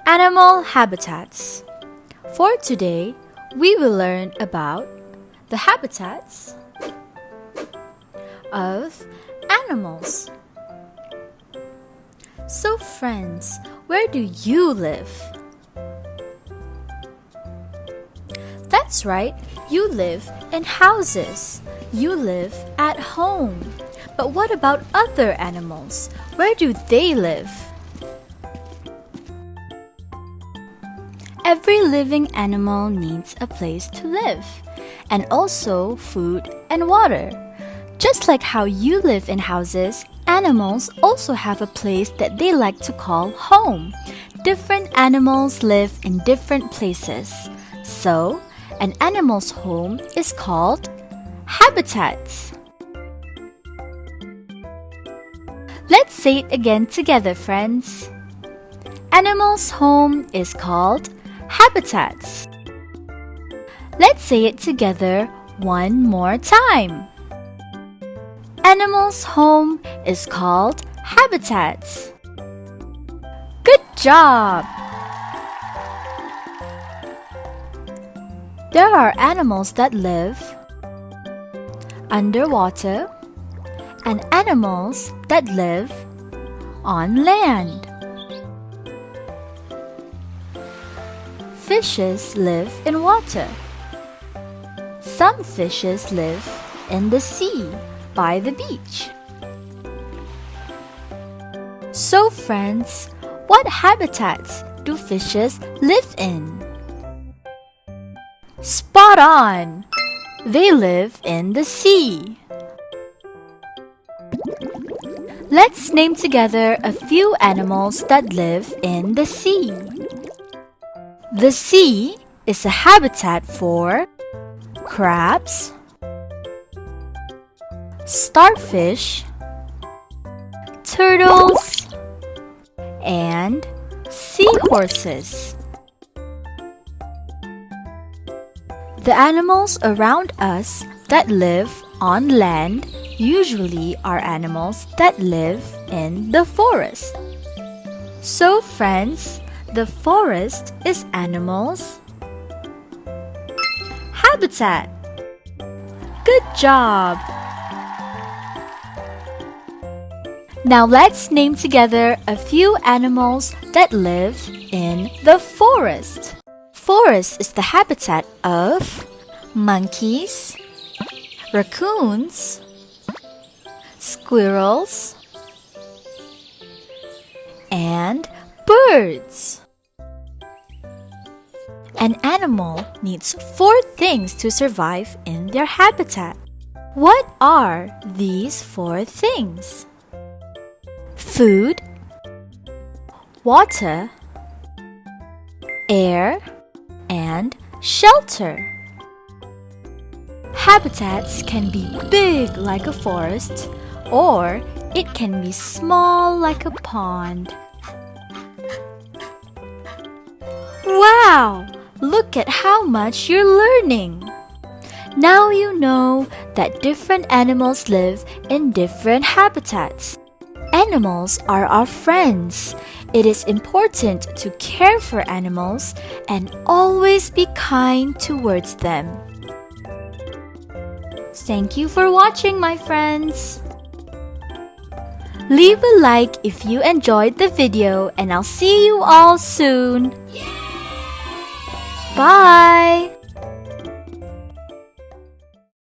Animal habitats. For today, we will learn about the habitats of animals. So friends, where do you live? That's right, you live in houses. You live at home. But what about other animals? Where do they live? Every living animal needs a place to live, and also food and water. Just like how you live in houses, animals also have a place that they like to call home. Different animals live in different places. So, an animal's home is called habitats. Let's say it again together, friends. Animal's home is called habitats. Let's say it together one more time. Animal's home is called habitats. Good job! There are animals that live underwater and animals that live on land. Fishes live in water. Some fishes live in the sea by the beach. So friends, what habitats do fishes live in? Spot on! They live in the sea. Let's name together a few animals that live in the sea. The sea is a habitat for crabs, starfish, turtles, and seahorses. The animals around us that live on land usually are animals that live in the forest. So friends, the forest is animals' habitat. Good job! Now let's name together a few animals that live in the forest. Forest is the habitat of monkeys, raccoons, squirrels, and birds. An animal needs 4 things to survive in their habitat. What are these 4 things? Food, water, air, and shelter. Habitats can be big like a forest, or it can be small like a pond. Wow! Look at how much you're learning! Now you know that different animals live in different habitats. Animals are our friends. It is important to care for animals and always be kind towards them. Thank you for watching, my friends. Leave a like if you enjoyed the video, and I'll see you all soon. Bye!